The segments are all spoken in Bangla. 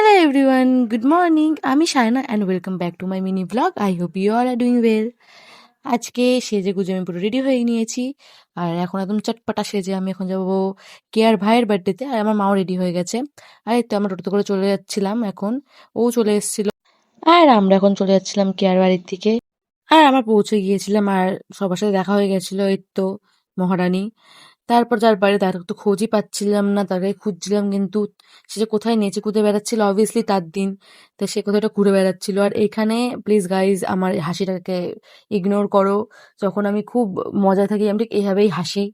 Hello everyone, good morning. I'm Shaina and welcome back to my mini vlog. I hope you all are doing well. আজকে সেজে গুজে আমি পুরো রেডি হয়ে নিয়েছি আর এখন একদম চটপটা সেজে আমি এখন যাবো কেয়ার ভাইয়ের বার্থডেতে আর আমার মাও রেডি হয়ে গেছে। আর এই তো আমরা টোটোতে করে চলে যাচ্ছিলাম এখন, ও চলে এসেছিল আর আমরা এখন চলে যাচ্ছিলাম কেয়ার বাড়ির দিকে। আর আমরা পৌঁছে গিয়েছিলাম আর সবার সাথে দেখা হয়ে গেছিল, এই তো মহারানী। তারপর যার বাড়ি তার তো খোঁজই পাচ্ছিলাম না, তাকে খুঁজছিলাম কিন্তু সে যে কোথায় নেচে কুদে বেড়াচ্ছিল, অবভিয়াসলি তার দিন, তো সে কোথাও একটা ঘুরে বেড়াচ্ছিল। আর এখানে প্লিজ গাইজ আমার হাসিটাকে ইগনোর করো, যখন আমি খুব মজা থাকি আমি ঠিক এইভাবেই হাসি,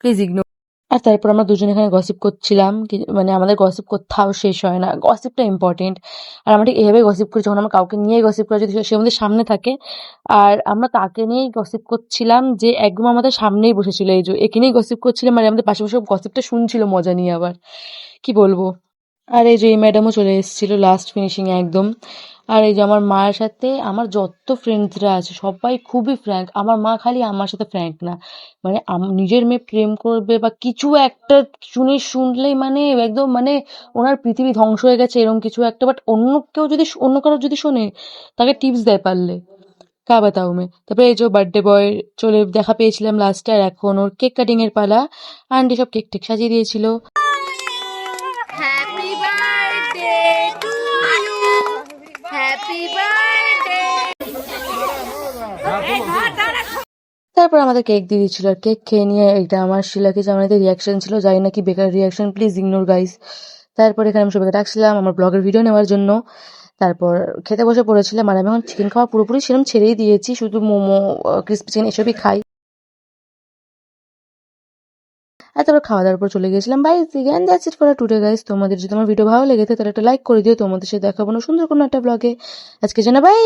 প্লিজ ইগনোর। আর তারপর আমরা দুজন এখানে গসিপ করছিলাম, মানে আমাদের গসিপ কোথাও শেষ হয় না, গসিপটা ইম্পর্টেন্ট। আর আমরা ঠিক এইভাবেই গসিপ করি, যখন আমরা কাউকে নিয়ে গসিপ করি যদি সে আমাদের সামনে থাকে। আর আমরা তাকে নিয়েই গসিপ করছিলাম যে একদম আমাদের সামনেই বসেছিল, এই যে একে নিয়েই গসিপ করছিলাম আর আমাদের পাশে বসে গসিপটা শুনছিল মজা নিয়ে। আবার কি বলবো। আর এই যে এই ম্যাডামও চলে এসেছিল লাস্ট ফিনিশিং একদম। আর এই যে আমার মায়ের সাথে আমার যত ফ্রেন্ডসরা আছে সবাই খুবই ফ্র্যাঙ্ক, আমার মা খালি আমার সাথে ফ্র্যাঙ্ক না, মানে নিজের মেয়ে প্রেম করবে বা কিছু একটা শুনলেই মানে একদম মানে ওনার পৃথিবী ধ্বংস হয়ে গেছে এরকম কিছু একটা, বাট অন্য কেউ যদি অন্য কারোর যদি শোনে তাকে টিপস দেয় পারলে কা বাতাও মে। তারপরে এই যে বার্থডে বয় চলে দেখা পেয়েছিলাম লাস্টে, আর এখন ওর কেক কাটিং এর পালা। আন্টি সব কেক টেক সাজিয়ে দিয়েছিল। Happy birthday to you, happy birthday. তারপর আমাদের কেক দিয়ে দিচ্ছিল আর কেক খেয়ে নিয়ে এটা আমার শিলাকে জামাইতে রিয়াকশন ছিল, জানি না কি বেকার রিয়াকশন, প্লিজ ইগনোর গাইস। তারপর এখানে আমি সবাইকে ডাকছিলাম আমার ব্লগের ভিডিও নেওয়ার জন্য। তারপর খেতে বসে পড়েছিলাম আর আমি এখন চিকেন খাওয়া পুরোপুরি সেরকম ছেড়েই দিয়েছি, শুধু মোমো ক্রিস্পি চিকেন এসবই খাই। আর তারপর খাওয়া দাওয়ার পর চলে গেছিলাম bye and that's it for today guys. তোমাদের যদি আমার ভিডিও ভালো লেগে থাকে তাহলে একটা লাইক করে দিও, তোমাদের সাথে দেখাবো না সুন্দর কোনো একটা ব্লগে। আজকে জানা বাই।